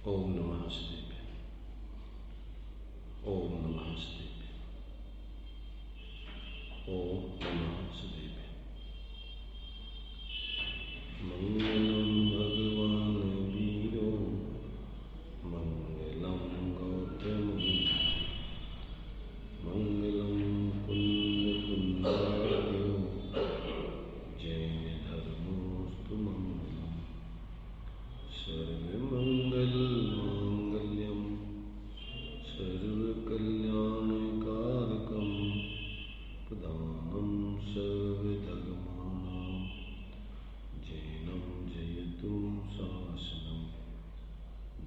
ओम नमः शिवाय। ओम नमः शिवाय। ओम नमः शिवाय। मंगलम भगवान वीरो मंगलम गौतम मंगलम कुंद कुंदार्यो जैन धर्मोस्तु मंगलम सर्वमंगल मांगल्यम सर्वकल्याणकारकम प्रधानम सर्वधर्माणां जैनं जयतु शासनम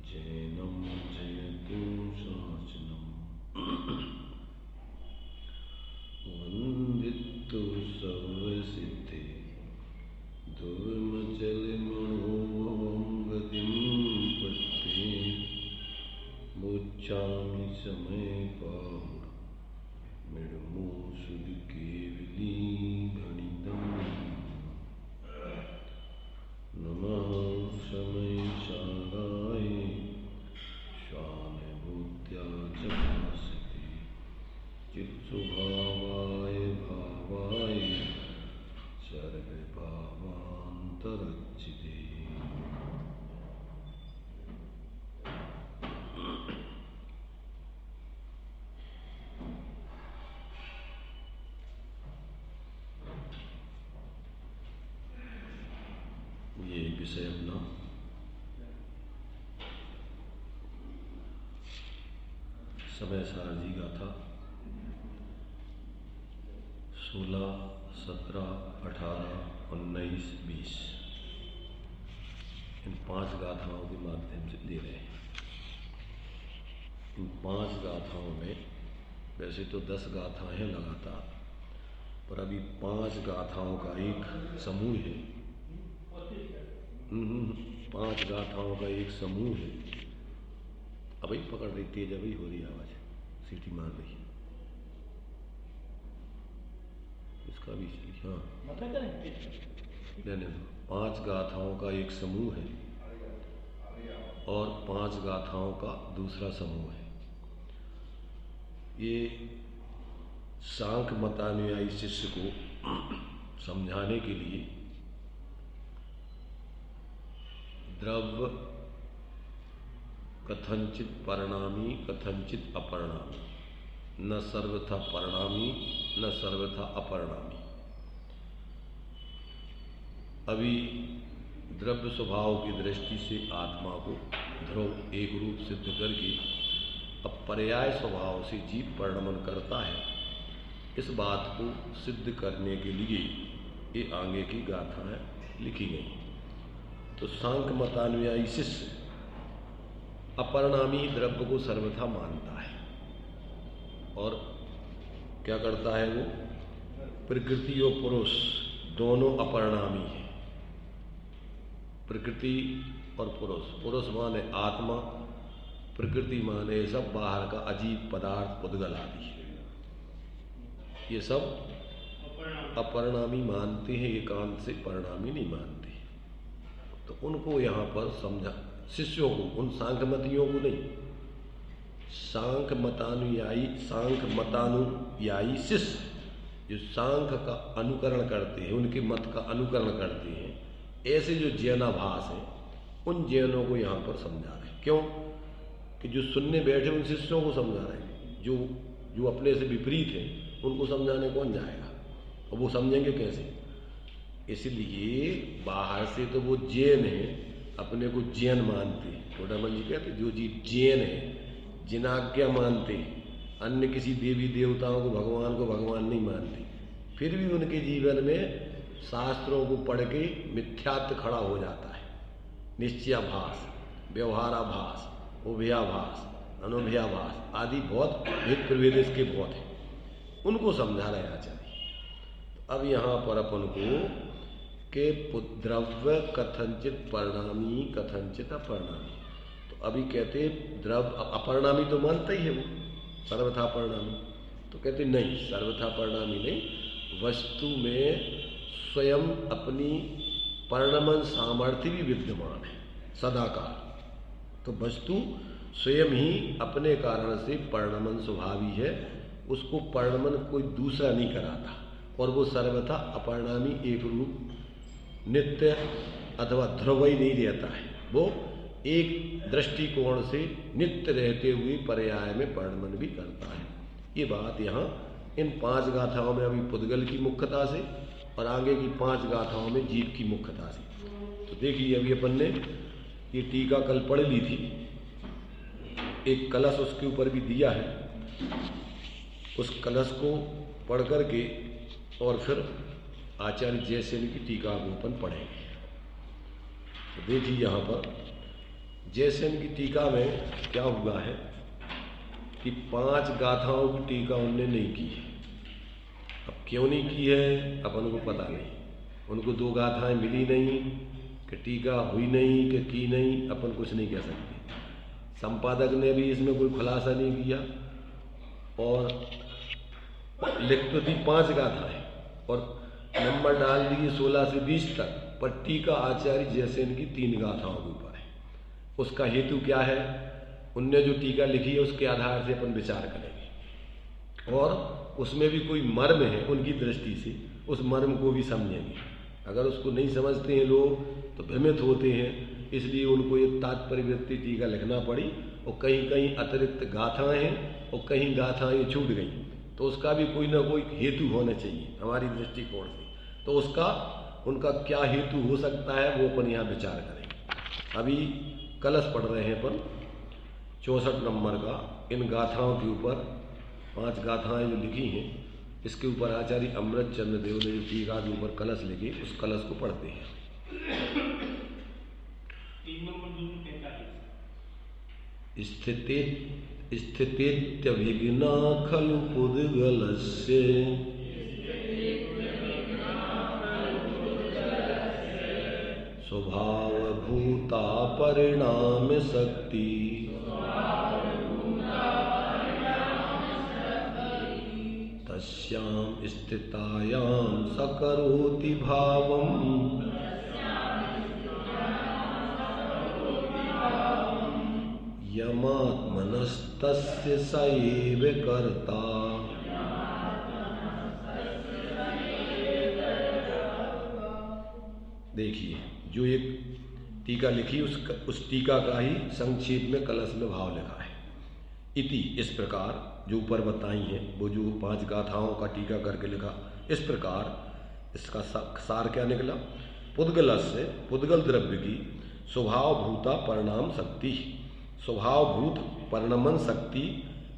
जैनं जयतु शासनम वंदितु सर्वसिद्धे दुर्मचलमणोभवं गतिं पट्टे मुच्चामि समयपाहुः मृडमूषुकेवली भणितं नमः शमयशालाय स्वानुभूत्या च भासते चित्स्वभावाय भावाय सर्वभावान्तरच्चिते। ये विषय अपना समय सारजी का था। 16, 17, 18, 19, 20 इन 5 गाथाओं के माध्यम से दे रहे हैं। इन 5 गाथाओं में वैसे तो 10 गाथाएं हैं लगातार, पर अभी 5 गाथाओं का एक समूह है। 5 गाथाओं का एक समूह है। अभी पकड़ रही, तेज अभी हो रही आवाज, सीटी मार रही है। इसका भी हाँ लेने दो। 5 गाथाओं का एक समूह है और 5 गाथाओं का दूसरा समूह है। ये सांख्य मतानुयायी शिष्य को समझाने के लिए द्रव्य कथंचित परिणामी कथंचित अपरिणामी, न सर्वथा परिणामी न सर्वथा अपरिणामी। अभी द्रव्य स्वभाव की दृष्टि से आत्मा को ध्रुव एक रूप सिद्ध करके अब पर्याय स्वभाव से जीव परिणमन करता है, इस बात को सिद्ध करने के लिए ये आगे की गाथाएं लिखी गई। तो सांख्य मतानुयायी शिष्य अपरिणामी द्रव्य को सर्वथा मानता है और क्या करता है वो? प्रकृति और पुरुष दोनों अपरिणामी हैं। प्रकृति और पुरुष, पुरुष माने आत्मा, प्रकृति माने सब बाहर का अजीब पदार्थ पुद्गल आदि, ये सब अपरिणामी मानते हैं, एकांत से परिणामी नहीं मानते। तो उनको यहाँ पर समझा, शिष्यों को, उन सांख्यमतियों को नहीं, सांख्य मतानुयायी शिष्य जो सांख्य का अनुकरण करते हैं, उनके मत का अनुकरण करते हैं, ऐसे जो जैनाभास हैं, उन जैनों को यहाँ पर समझा रहे हैं। क्यों कि जो सुनने बैठे उन शिष्यों को समझा रहे हैं। जो अपने से विपरीत है उनको समझाने कौन जाएगा, और वो समझेंगे कैसे? इसलिए बाहर से तो वो जैन है, अपने को जैन मानते हैं। टोडामल जी कहते जो जी जैन है, जिनाज्ञा मानते, अन्य किसी देवी देवताओं को भगवान नहीं मानते, फिर भी उनके जीवन में शास्त्रों को पढ़ के मिथ्यात्व खड़ा हो जाता है। निश्चयाभास, व्यवहाराभास, उभयाभास, अनुभयाभास आदि बहुत भेद प्रभेद इसके बहुत हैं। उनको समझा रहे आचार्य। अब यहाँ पर अपन को के द्रव्य कथंचित परिणामी कथंचित अपरिणामी। तो अभी कहते द्रव्य अपरिणामी तो मानता ही है वो, सर्वथा परिणामी। तो कहते नहीं, सर्वथा परिणामी नहीं, वस्तु में स्वयं अपनी परिणमन सामर्थ्य भी विद्यमान है सदाकाल। तो वस्तु स्वयं ही अपने कारण से परिणमन स्वभावी है, उसको परिणमन कोई दूसरा नहीं कराता, और वो सर्वथा अपरिणामी एक रूप नित्य अथवा ध्रुव ही नहीं रहता है, वो एक दृष्टिकोण से नित्य रहते हुए पर्याय में परिणमन भी करता है। ये बात यहाँ इन 5 गाथाओं में अभी पुद्गल की मुख्यता से और आगे की 5 गाथाओं में जीव की मुख्यता से। तो देखिए अभी अपन ने ये टीका कल पढ़ ली थी, एक कलश उसके ऊपर भी दिया है, उस कलश को पढ़ करके और फिर आचार्य जयसेन की टीका को अपन पढ़ेंगे। तो देखिए यहाँ पर जयसेन की टीका में क्या हुआ है कि 5 गाथाओं की टीका उनने नहीं की है। अब क्यों नहीं की है अपन को पता नहीं, उनको 2 गाथाएं मिली नहीं कि टीका हुई नहीं कि की नहीं, अपन कुछ नहीं कह सकते। संपादक ने भी इसमें कोई खुलासा नहीं किया, और लिख तो दी 5 गाथाएं और नंबर डाल दिए 16 से 20 तक, पर टीका आचार्य जयसेन की 3 गाथाओं के ऊपर है। उसका हेतु क्या है, उनने जो टीका लिखी है उसके आधार से अपन विचार करेंगे, और उसमें भी कोई मर्म है उनकी दृष्टि से, उस मर्म को भी समझेंगे। अगर उसको नहीं समझते हैं लोग तो भ्रमित होते हैं, इसलिए उनको एक तात्पर्यवृत्ति टीका लिखना पड़ी, और कहीं कहीं अतिरिक्त गाथाएं हैं और कहीं गाथाएं छूट गई, तो उसका भी कोई ना कोई हेतु होना चाहिए हमारी दृष्टिकोण से। तो उसका उनका क्या हेतु हो सकता है वो अपन यहाँ विचार करेंगे। अभी कलश पढ़ रहे हैं अपन 64 नंबर का, इन गाथाओं के ऊपर 5 गाथाएं जो लिखी हैं, इसके ऊपर आचार्य अमृत चंद्र देव ने टीका के ऊपर कलश लिखे, उस कलश को पढ़ते हैं। स्थितेत्यभिघ्ना खलु पुद्गलस्य स्वभावभूता परिणाम शक्ति तस्यां स्थितायां सकरोति भावम् यमात्मनस्तस्य स एव कर्ता। देखिए जो एक टीका लिखी उस टीका का ही संक्षेप में कलश में भाव लिखा है। इति इस प्रकार जो ऊपर बताई है, वो जो 5 गाथाओं का टीका करके लिखा, इस प्रकार इसका सार क्या निकला, पुद्गलस्य पुद्गल द्रव्य की स्वभावभूता परिणाम शक्ति, स्वभावभूत परिणमन शक्ति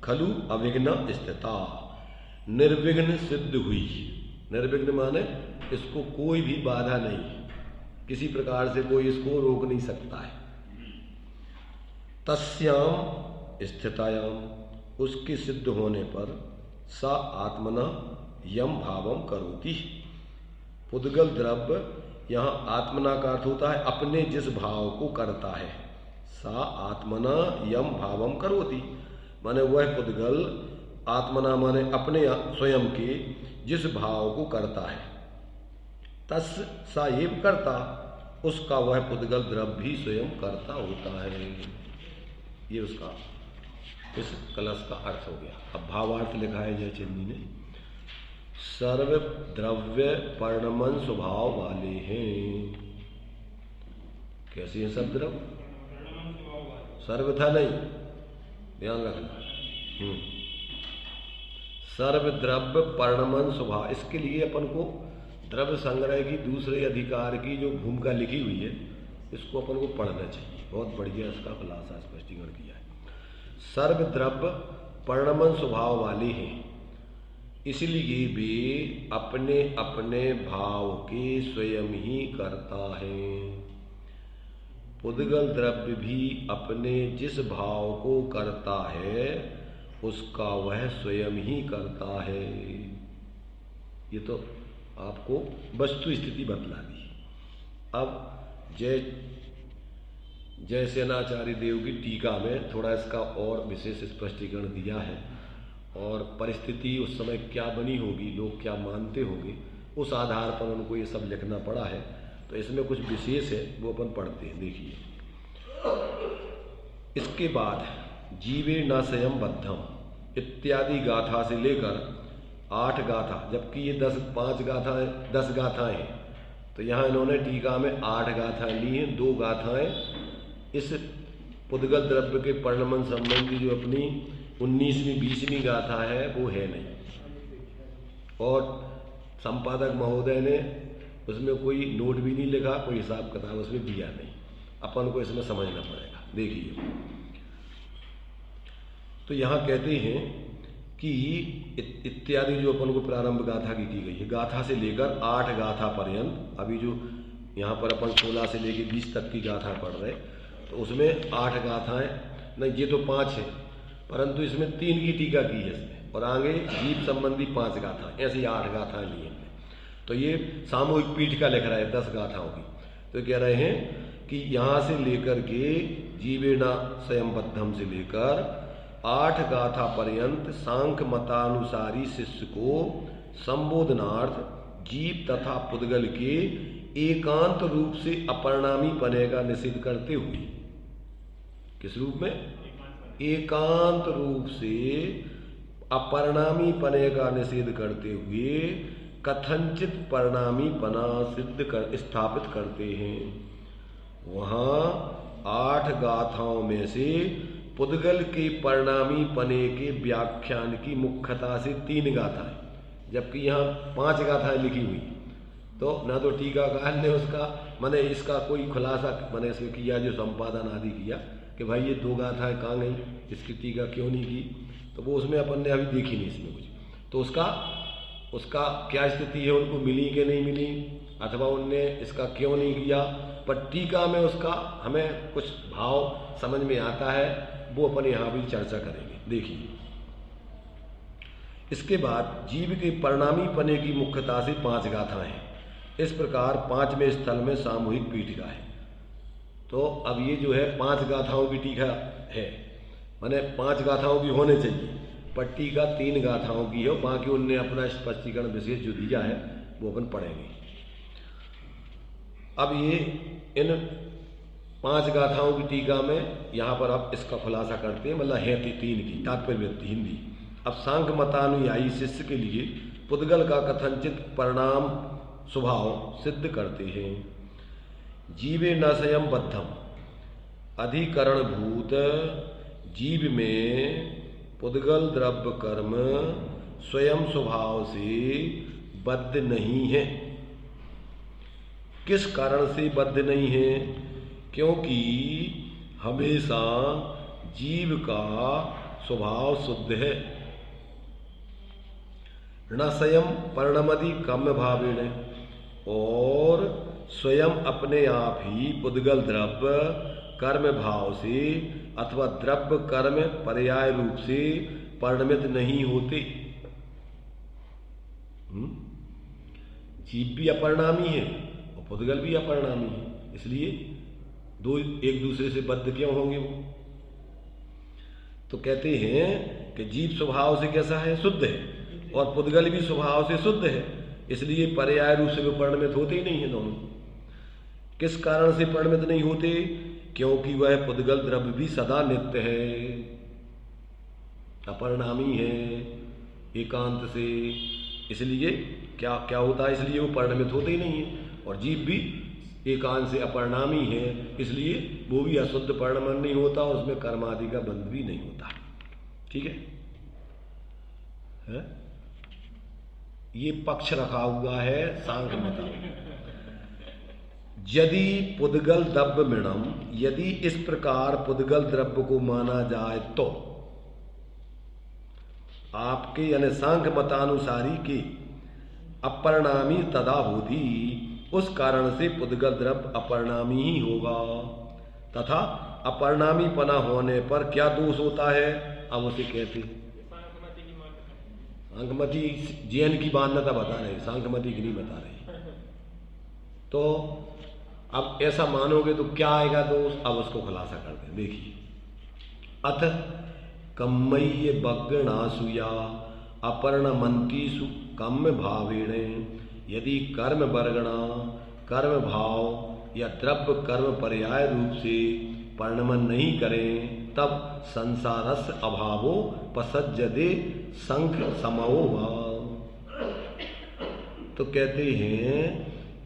खलु अविघ्न स्थिता, निर्विघ्न सिद्ध हुई। निर्विघ्न माने इसको कोई भी बाधा नहीं, किसी प्रकार से कोई इसको रोक नहीं सकता है। तस्याम स्थितायाम उसके सिद्ध होने पर सा आत्मना यम भावम करोति। पुद्गल द्रव्य यहाँ आत्मना का अर्थ होता है अपने जिस भाव को करता है। सा आत्मना यम भावम करोति माने वह पुद्गल, आत्मना माने अपने स्वयं के जिस भाव को करता है, तस् सा एव करता, उसका वह पुद्गल द्रव्य भी स्वयं करता होता है। ये उसका इस कलश का अर्थ हो गया। अब भावार्थ लिखा है जयचंदी ने, सर्व द्रव्य परिणमन स्वभाव वाले हैं। कैसे हैं सब द्रव्य? सर्वथा नहीं, ध्यान रखना। सर्व द्रव्य परिणमन स्वभाव, इसके लिए अपन को द्रव्य संग्रह की दूसरे अधिकार की जो भूमिका लिखी हुई है, इसको अपन को पढ़ना चाहिए। बहुत बढ़िया इसका खुलासा स्पष्टीकरण किया है। सर्व द्रव्य परिणमन स्वभाव वाले हैं, इसलिए वे अपने अपने भाव के स्वयं ही करता है। पुद्गल द्रव्य भी अपने जिस भाव को करता है उसका वह स्वयं ही करता है। ये तो आपको वस्तु स्थिति बतला दी। अब जयसेनाचार्य देव की टीका में थोड़ा इसका और विशेष स्पष्टीकरण दिया है, और परिस्थिति उस समय क्या बनी होगी, लोग क्या मानते होंगे, उस आधार पर उनको ये सब लिखना पड़ा है। तो इसमें कुछ विशेष है, वो अपन पढ़ते हैं। देखिए, इसके बाद जीवे न स्वयं बद्धम इत्यादि गाथा से लेकर 8 गाथा, जबकि ये 10 गाथाएं हैं, तो यहाँ इन्होंने टीका में 8 गाथाएं ली हैं। 2 गाथाएं इस पुद्गल द्रव्य के परिणमन संबंधी जो अपनी 19वीं 20वीं गाथा है वो है नहीं, और संपादक महोदय ने उसमें कोई नोट भी नहीं लिखा, कोई हिसाब किताब उसमें दिया नहीं। अपन को इसमें समझना पड़ेगा। देखिए, तो यहाँ कहते हैं कि इत्यादि जो अपन को प्रारंभ गाथा की गई है, गाथा से लेकर 8 गाथा पर्यंत, अभी जो यहाँ पर अपन 16 से लेकर 20 तक की गाथा पढ़ रहे, तो उसमें 8 गाथाएं नहीं, ये तो 5 है, परंतु इसमें 3 की टीका की है इसमें, और आगे जीव संबंधी 5 गाथा, ऐसी 8 गाथाएं ली हैं। तो ये सामूहिक पीठ का लिख रहा है 10 गाथाओं की। तो कह रहे हैं कि यहाँ से लेकर के जीवेना स्वयं बद्धम से लेकर 8 गाथा पर्यंत सांख्य मतानुसारी शिष्य को संबोधनार्थ जीव तथा पुद्गल के एकांत रूप से अपरिणामी पने का निषेध करते हुए, किस रूप में? एकांत रूप से अपरिणामी पने का निषेध करते हुए कथनचित परिणामी पना स्थापित करते हैं। वहाँ 8 गाथाओं में से पुद्गल के परिणामी पने के व्याख्यान की मुख्यता से 3 गाथाएं, जबकि यहाँ 5 गाथाएं लिखी हुई, तो ना तो टीकाकार ने उसका मैंने इसका कोई खुलासा मैंने इसमें किया, जो संपादन आदि किया कि भाई ये 2 गाथाएं कहाँ गई, इसकी टीका क्यों नहीं की, तो वो उसमें अपन ने अभी देखी नहीं इसमें कुछ। तो उसका क्या स्थिति है, उनको मिली कि नहीं मिली, अथवा उनने इसका क्यों नहीं किया, पर टीका में उसका हमें कुछ भाव समझ में आता है, वो अपन यहाँ भी चर्चा करेंगे। देखिए, इसके बाद जीव के परिणामी पने की मुख्यता से 5 गाथाएं हैं। इस प्रकार 5वें स्थल में सामूहिक पीठिका है। तो अब ये जो है 5 गाथाओं की टीका है, माने 5 गाथाओं की होने चाहिए, पर टीका 3 गाथाओं की है, बाकी उनने अपना स्पष्टीकरण विशेष जो दिया है वो अपन पढ़ेंगे। अब ये इन 5 गाथाओं की टीका में यहाँ पर आप इसका खुलासा करते हैं, मतलब है 3 की तात्पर्य हिंदी। अब सांख्य मतानुयायी शिष्य के लिए पुद्गल का कथनचित परिणाम स्वभाव सिद्ध करते हैं। जीवे न स्वयं बद्धम अधिकरणभूत जीव में पुद्गल द्रव्य कर्म स्वयं स्वभाव से बद्ध नहीं है। किस कारण से बद्ध नहीं है? क्योंकि हमेशा जीव का स्वभाव शुद्ध है। न स्वयं परिणमति काम्य भावेण, और स्वयं अपने आप ही पुद्गल द्रव्य कर्म भाव से अथवा द्रव्य कर्म पर्याय रूप से परिणमित नहीं होते। जीव भी अपरिणामी है और पुद्गल भी अपरिणामी है, इसलिए दो एक दूसरे से बद्ध क्यों होंगे वो? तो कहते हैं कि जीव स्वभाव से कैसा है? शुद्ध है, और पुद्गल भी स्वभाव से शुद्ध है, इसलिए पर्याय रूप से वो परिणमित होते ही नहीं है दोनों। किस कारण से परिणमित नहीं होते? क्योंकि वह पुद्गल द्रव्य भी सदा नित्य है, अपरिणामी है एकांत से, इसलिए क्या क्या होता है? इसलिए वो परिणमित होते ही नहीं है। और जीव भी एकांत से अपरिणामी है, इसलिए वो भी अशुद्ध परिणमन नहीं होता, और उसमें कर्म आदि का बंध भी नहीं होता। ठीक है? ये पक्ष रखा हुआ है सांख्य मत। यदि पुद्गल द्रव्य मृणम, यदि इस प्रकार पुद्गल द्रव्य को माना जाए तो आपके यानी सांख्य मतानुसारी के अपरिणामी तदा होती, उस कारण से पुद्गल द्रव्य अपरिणामी ही होगा। तथा अपरिणामी पना होने पर क्या दोष होता है? अब उसे कहते सांख्यमती जैन की मान्यता बता रहे, सांख्यमती की नहीं बता रहे। तो अब ऐसा मानोगे तो क्या आएगा दोष? अब उसको खुलासा करते हैं। देखिए, अथ कम्मय्य बग्गणासुया अपरणमंतीसु कम्य भावेण, यदि कर्म वर्गणा कर्म भाव या द्रव्य कर्म पर्याय रूप से परिणमन नहीं करें तब संसारस्य अभावो पसज्जदे संख समो भाव। तो कहते हैं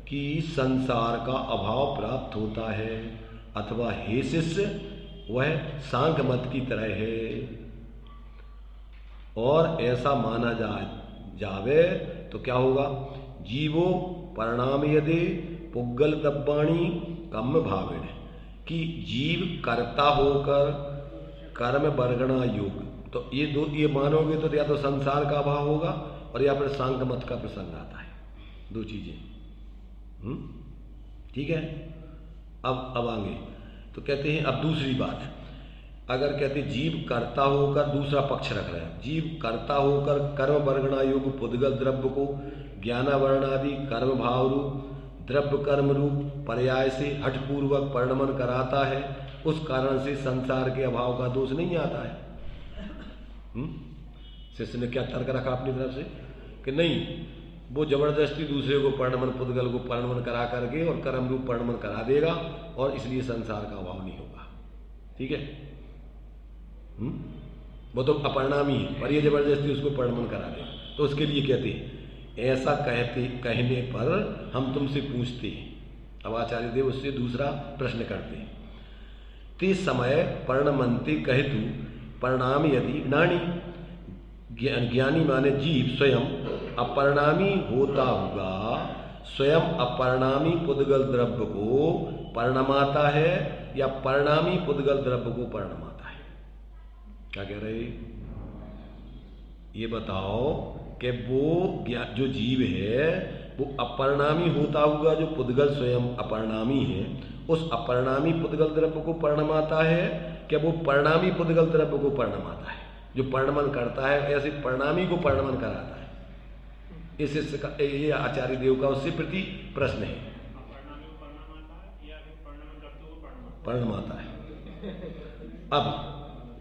कि संसार का अभाव प्राप्त होता है अथवा हे शिष्य वह सांख्य मत की तरह है, और ऐसा माना जावे तो क्या होगा, जीवो परिणाम यदि पुग्गल दब्बाणी कम भाविण, कि जीव कर्ता होकर कर्म वर्गणा योग, तो ये मानोगे तो या तो संसार का अभाव होगा और या फिर सांख्य मत का प्रसंग आता है, दो चीजें। ठीक है। अब आगे तो कहते हैं, अब दूसरी बात, अगर कहते जीव कर्ता होकर, दूसरा पक्ष रख रहे हैं, जीव कर्ता होकर कर्म वर्गणा योग पुद्गल द्रव्य को ज्ञानावरण आदि कर्म भाव रूप द्रव्य कर्म रूप पर्याय से हठपूर्वक परिणमन कराता है, उस कारण से संसार के अभाव का दोष नहीं आता है। शिष्य ने क्या तर्क रखा अपनी तरफ से कि नहीं, वो जबरदस्ती दूसरे को परिणमन पुद्गल को परिणमन करा करके और कर्म रूप परिणमन करा देगा और इसलिए संसार का अभाव नहीं होगा। ठीक है। वो तो अपरिणामी है पर ये जबरदस्ती उसको परिणमन करा देगा, तो उसके लिए कहते हैं ऐसा कहने पर हम तुमसे पूछते हैं। अब आचार्य देव उससे दूसरा प्रश्न करते हैं, ते समय परिणमन्ते कहतु परिणाम यदि नानी, ज्ञानी माने जीव स्वयं अपरिणामी होता होगा, स्वयं अपरिणामी पुद्गल द्रव्य को परिणमाता है या परिणामी पुद्गल द्रव्य को परिणमाता है? क्या कह रहे, ये बताओ कि वो जो जीव है वो अपरिणामी होता होगा, जो पुद्गल स्वयं अपरिणामी है, उस अपरिणामी पुद्गल द्रव्य को परिणमाता है क्या वो परिणामी पुद्गल द्रव्य को परिणमाता है? जो परिणमन करता है ऐसे परिणामी को परिणमन कराता है। ये आचार्य देव का उससे प्रति प्रश्न है। परिणमाता है। अब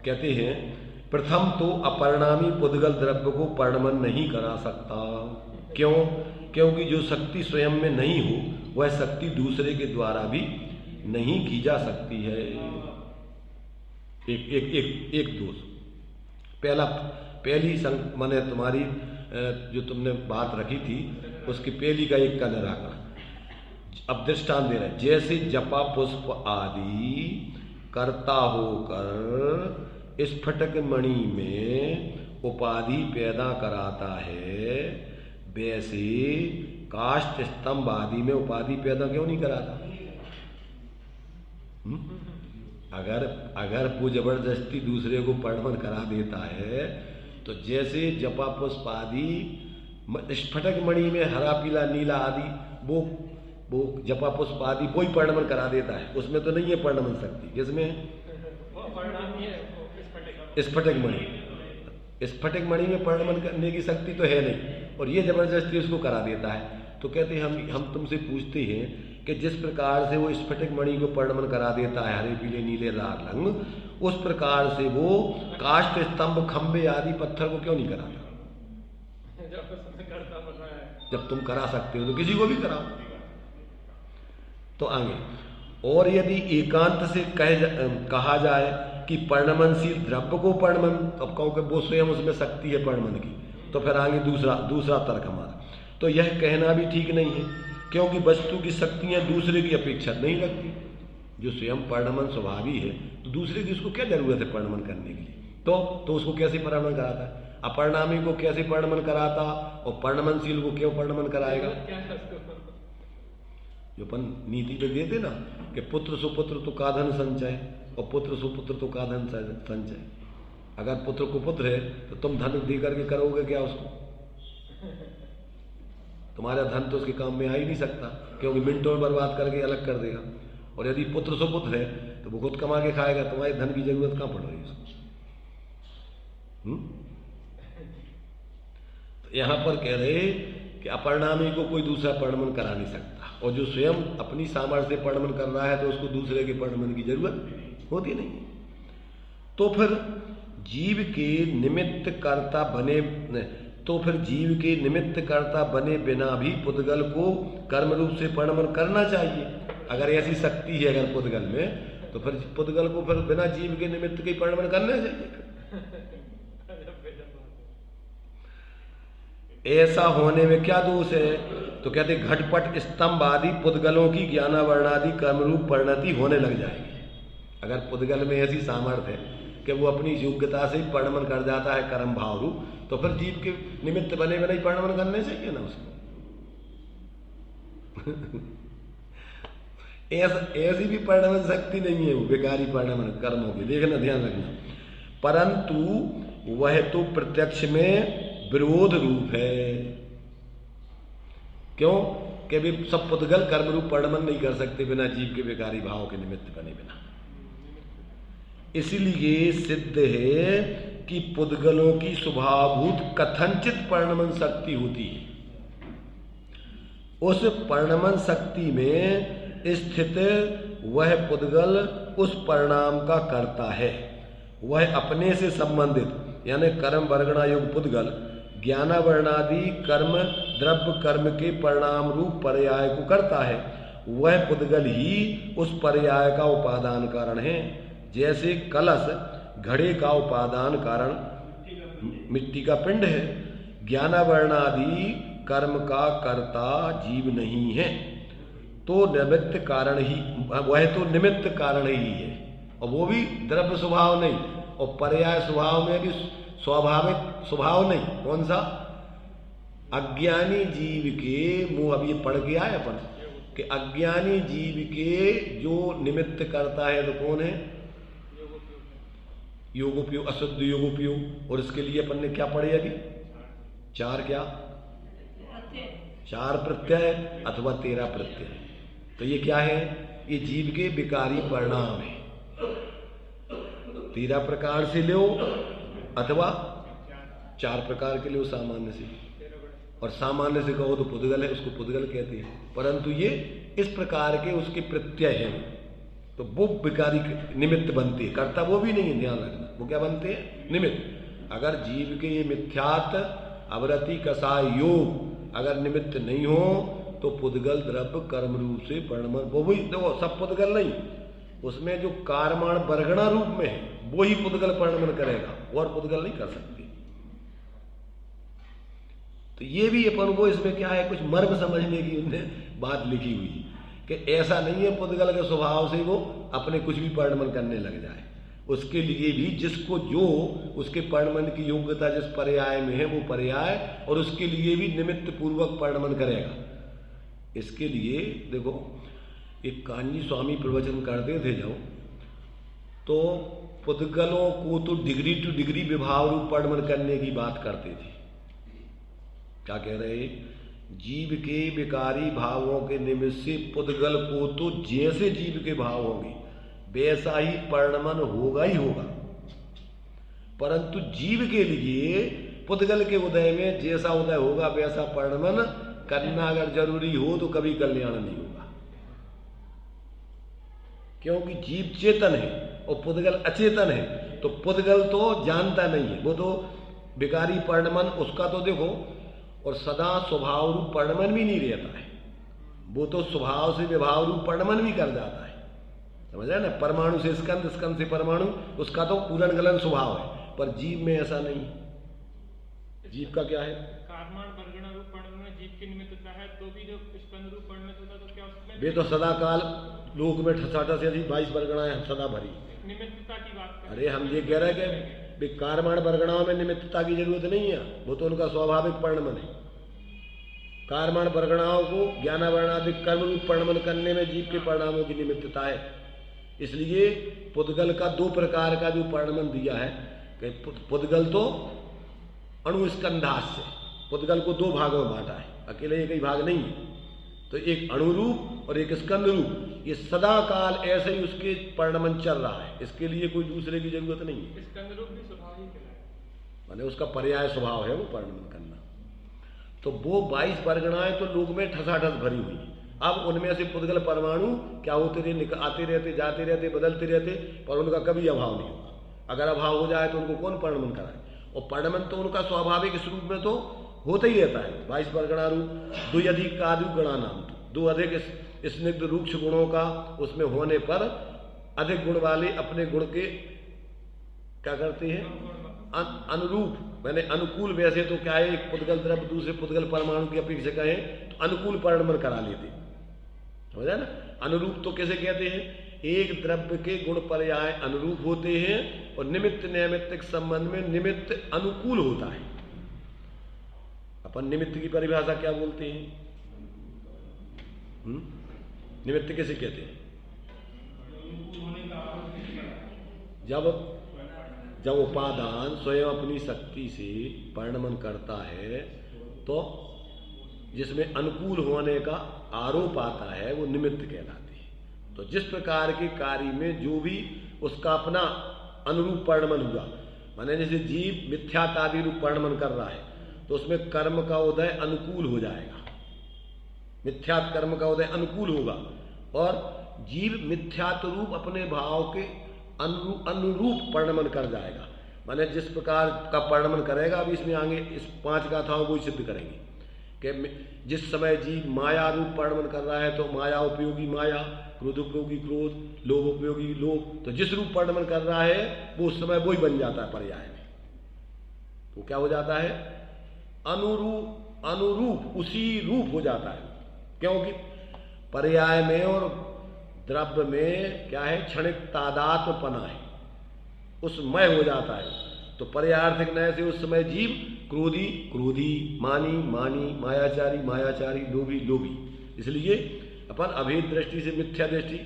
कहते हैं प्रथम तो अपरिणामी पुद्गल द्रव्य को परिणमन नहीं करा सकता। क्यों? क्योंकि जो शक्ति स्वयं में नहीं हो वह शक्ति दूसरे के द्वारा भी नहीं की जा सकती है। एक दोष, पहली माने तुम्हारी जो तुमने बात रखी थी उसकी पहली का एक का निराकरण। अब दृष्टांत दे रहे, जैसे जपा पुष्प आदि कर्ता होकर स्फटिक मणि में उपाधि पैदा कराता है, वैसे काष्ठ स्तंभ आदि में उपाधि पैदा क्यों नहीं कराता? अगर वो जबरदस्ती दूसरे को परिणमन करा देता है तो जैसे जपा पुष्प आदि स्फटिक मणि में हरा पीला नीला आदि वो जपा पुष्प आदि कोई परिणमन करा देता है, उसमें तो नहीं है परिणमन शक्ति। किसमें? स्फटिक मणि में परिणमन करने की शक्ति तो है नहीं, और ये जबरदस्ती उसको करा देता है। तो कहते हैं हम तुमसे पूछते हैं कि जिस प्रकार से वो स्फटिक मणि को परिणमन करा देता है हरे पीले नीले लाल रंग, उस प्रकार से वो काष्ठ स्तंभ खंबे आदि पत्थर को क्यों नहीं कराता? जब तुम करा सकते हो तो किसी को भी कराओ। तो आगे, और यदि एकांत से कहा जाए कि परिणमनशील द्रव्य को परिणमन, अब कहो कि वो स्वयं उसमें शक्ति है परिणमन की, तो फिर आगे दूसरा तर्क हमारा, तो यह कहना भी ठीक नहीं है, क्योंकि वस्तु की शक्तियां दूसरे की अपेक्षा नहीं लगती। जो स्वयं परिणमन स्वभावी है तो दूसरे की उसको क्या जरूरत है परिणमन करने के लिए? तो उसको कैसे परिणमन कराता है? अपरिणामी को कैसे परिणमन कराता और परिणमनशील को क्यों परिणमन कराएगा? जो अपन नीति में देते ना कि पुत्र सुपुत्र तो काधन संचय और पुत्र सुपुत्र तो काधन संचय। अगर पुत्र को पुत्र है तो तुम धन दे करके करोगे क्या उसको? तुम्हारा धन तो उसके काम में आ ही नहीं सकता, क्योंकि मिनटों में बर्बाद करके अलग कर देगा। और यदि पुत्र सुपुत्र है तो वो खुद कमा के खाएगा, तुम्हारे धन की जरूरत कहाँ पड़ रही है उसको? तो यहां पर कह रहे कि अपरिणामी को कोई दूसरा परिणमन करा नहीं सकता, और जो स्वयं अपनी सामर्थ्य से परिणमन कर रहा है तो उसको दूसरे के परिणमन की जरूरत होती नहीं। तो फिर जीव के निमित्त कर्ता बने बिना भी पुद्गल को कर्म रूप से परिणमन करना चाहिए। अगर ऐसी शक्ति है अगर पुद्गल में तो फिर पुद्गल को फिर बिना जीव के निमित्त के परिणमन करना चाहिए। ऐसा होने में क्या दोष है? तो कहते घटपट स्तंभ आदि पुद्गलों की ज्ञानावरणादि कर्मरूप परिणति होने लग जाएगी। अगर पुद्गल में ऐसी सामर्थ्य है कि वो अपनी योग्यता से ही परिणमन कर जाता है कर्म भाव रूप, तो फिर जीव के निमित्त बने बने ही परिणमन करने चाहिए ना उसको। ऐसी भी परिणमन शक्ति नहीं है वो, बेकारी परिणमन कर्मों की, देखना ध्यान रखना। परंतु वह तो प्रत्यक्ष में विरोध रूप है। क्यों? कि भी सब पुद्गल कर्म रूप परिणमन नहीं कर सकते बिना जीव के बेकारी भाव के निमित्त बने बिना। इसलिए सिद्ध है कि पुद्गलों की स्वभावभूत कथनचित परिणमन शक्ति होती है। उस परिणमन शक्ति में स्थित वह पुद्गल उस परिणाम का करता है। वह अपने से संबंधित यानी कर्म वर्गणा योग पुद्गल ज्ञानावरणादि कर्म द्रव्य कर्म के परिणाम रूप पर्याय को करता है। वह पुद्गल ही उस पर्याय का उपादान कारण है। जैसे कलश घड़े का उपादान कारण मिट्टी का पिंड है, ज्ञानावरणादि कर्म का कर्ता जीव नहीं है, तो निमित्त कारण ही, वह तो निमित्त कारण ही है, और वो भी द्रव्य स्वभाव नहीं, और पर्याय स्वभाव में भी स्वाभाविक स्वभाव नहीं। कौन सा? अज्ञानी जीव के मुंह, अब ये पढ़ के आए अपन कि अज्ञानी जीव के जो निमित्त करता है तो कौन है? योगोपयोग, अशुद्ध योगोपयोग। और इसके लिए अपन ने क्या पढ़े अभी? चार क्या? चार प्रत्यय अथवा 13 प्रत्यय। तो ये क्या है? ये जीव के विकारी परिणाम है। 13 प्रकार से लो अथवा 4 प्रकार के लिए सामान्य से, और सामान्य से कहो तो पुद्गल है, उसको पुद्गल कहते हैं। परंतु ये इस प्रकार के उसके प्रत्यय हैं, तो वो विकारी निमित्त बनते हैं। कर्ता वो भी नहीं है, ध्यान रखना। वो क्या बनते हैं? निमित्त। अगर जीव के ये मिथ्यात अवरति कसाय योग अगर निमित्त नहीं हो तो पुद्गल द्रव्य कर्म रूप से परिणमन, वो भी देखो सब पुद्गल नहीं, उसमें जो कारमाण वर्गणा रूप में है वो ही पुद्गल परिणमन करेगा, और पुद्गल नहीं कर सकती। तो ये भी अपन को इसमें क्या है, कुछ मर्म समझने की उन्हें बात लिखी हुई कि ऐसा नहीं है पुद्गल के स्वभाव से वो अपने कुछ भी परिणमन करने लग जाए। उसके लिए भी जिसको जो उसके परिणमन की योग्यता जिस पर्याय में है वो पर्याय, और उसके लिए भी निमित्त पूर्वक परिणमन करेगा। इसके लिए देखो एक कांजी स्वामी प्रवचन करते थे जब, तो पुद्गलों को तो डिग्री टू डिग्री विभाव रूप परिणमन करने की बात करते थे। क्या कह रहे? जीव के विकारी भावों के निमित्त से पुद्गल को तो जैसे जीव के भाव होंगे वैसा ही परिणमन होगा ही होगा, परंतु जीव के लिए पुद्गल के उदय में जैसा उदय होगा वैसा परिणमन करना अगर जरूरी हो तो कभी कल्याण नहीं होगा। क्योंकि जीव चेतन है और पुद्गल अचेतन है, तो पुद्गल तो जानता नहीं है, वो तो विकारी परिणमन उसका तो देखो, और सदा स्वभाव रूप परिणमन भी नहीं रहता है, वो तो स्वभाव से विभाव रूप परिणमन भी कर जाता है। समझ रहे ना? परमाणु से स्कंद, स्कंद से परमाणु, उसका तो पूर्ण गलन स्वभाव है, पर जीव में ऐसा नहीं। जीव का क्या है? कारमाण वर्गणा रूप परिणमन में जीव के निमित्तता है, तो भी जो स्कंद रूप परिणमन होता तो क्या उसमें वे तो सदा काल लोक में ठसाठा से 22 वर्गणाएं सदा भरी निमित्तता की बात। अरे हम ये कह रहे हैं कि कारमाण वर्गणाओं में निमित्तता की जरूरत नहीं है, वो तो उनका स्वाभाविक परिणमन है। कारमाण वर्गणाओं को ज्ञानावरणादि कर्म रूप परिणमन करने में जीव के परिणामों की निमित्तता है। इसलिए पुद्गल का 2 प्रकार का जो परिणमन दिया है कि पुद्गल तो अणुस्कंधास्य, पुद्गल को 2 भागों में बांटा है, अकेले एक ही भाग नहीं है। तो एक अणुरूप और एक स्कंद रूप, ये सदा काल ऐसे ही उसके परिणमन चल रहा है, इसके लिए कोई दूसरे की जरूरत नहीं है। स्कंद रूप भी स्वभाव ही है, माने उसका पर्याय स्वभाव है वो परिणमन करना। तो वो 22 वर्गणाएं तो लोक में ठसाठस भरी हुई है। अब उनमें से पुद्गल परमाणु क्या होते रहे, आते रहते, जाते रहते, बदलते रहते, पर उनका कभी अभाव नहीं होगा। अगर अभाव हो जाए तो उनको कौन परिणमन कराए? और परिणमन तो उनका स्वाभाविक इस रूप में तो होता ही रहता है। 22 वर्गणा रूप, 2 अधिक आदि गणा नाम, 2 अधिक स्निग्ध रूक्ष गुणों का उसमें होने पर अधिक गुण वाले अपने गुण के क्या करते हैं, अनुरूप, मैंने अनुकूल, वैसे तो क्या है, एक पुद्गल द्रव्य दूसरे पुद्गल परमाणु की अपेक्षा कहें तो अनुकूल परिणमन करा लेते, समझा ना। अनुरूप तो कैसे कहते हैं, एक द्रव्य के गुण पर्याय अनुरूप होते हैं और निमित्त नैमित्तिक संबंध में निमित्त अनुकूल होता है। अपन निमित्त की परिभाषा क्या बोलते हैं, निमित्त कैसे कहते हैं, जब उपादान स्वयं अपनी शक्ति से परिणमन करता है तो जिसमें अनुकूल होने का आरोप आता है वो निमित्त कहलाती है। तो जिस प्रकार के कार्य में जो भी उसका अपना अनुरूप परिणमन हुआ, माने जैसे जीव मिथ्यात्वादि रूप परिणमन कर रहा है तो उसमें कर्म का उदय अनुकूल हो जाएगा, मिथ्यात् कर्म का उदय अनुकूल होगा और जीव मिथ्यात्व रूप अपने भाव के अनुरूप परिणमन कर जाएगा। माने जिस प्रकार का परिणमन करेगा, अभी इसमें आगे इस 5 गाथाओं को सिद्ध करेंगे कि जिस समय जीव माया रूप परिणमन कर रहा है तो माया उपयोगी माया, क्रोध उपयोगी क्रोध, लोभ उपयोगी लोभ, तो जिस रूप परिणमन कर रहा है वो उस समय वही बन जाता है पर्याय में। तो क्या हो जाता है, अनुरूप उसी रूप हो जाता है, क्योंकि पर्याय में और द्रव्य में क्या है, क्षणिक तादात्म्यपना है, उसमय हो जाता है। तो पर्यार्थक नय से उस समय जीव क्रोधी क्रोधी, मानी मानी, मायाचारी मायाचारी, लोभी लोभी। इसलिए अपन अभेद दृष्टि से मिथ्या दृष्टि,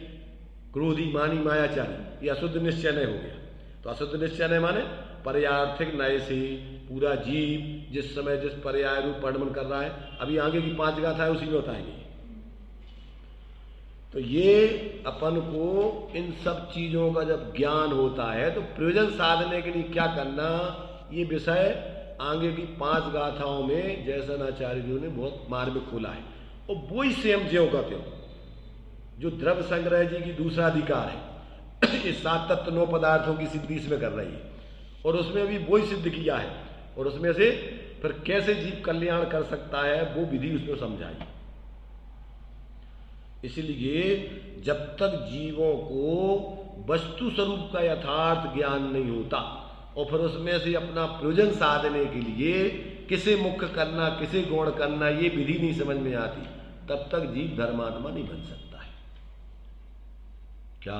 क्रोधी मानी मायाचारी, ये अशुद्ध निश्चय नय हो गया। तो अशुद्ध निश्चय नय माने पर्यार्थिक नय से पूरा जीव जिस समय जिस पर्याय रूप परिणमन कर रहा है, अभी आगे की 5 गाथा है उसी में बताएंगे। तो ये अपन को इन सब चीजों का जब ज्ञान होता है तो प्रयोजन साधने के लिए क्या करना, ये विषय आगे की 5 गाथाओं में जयसनाचार्य जी ने बहुत मार्मिक खोला है। और वही सेम ज्यों का त्यों जो द्रव्य संग्रह जी की दूसरा अधिकार है, ये 7 तत्व 9 पदार्थों की सिद्धि इसमें कर रही है और उसमें भी वही सिद्ध किया है और उसमें से फिर कैसे जीव कल्याण कर सकता है वो विधि उसमें समझाई। इसलिए जब तक जीवों को वस्तु स्वरूप का यथार्थ ज्ञान नहीं होता और फिर उसमें से अपना प्रयोजन साधने के लिए किसे मुख्य करना किसे गौण करना ये विधि नहीं समझ में आती, तब तक जीव धर्मात्मा नहीं बन सकता है। क्या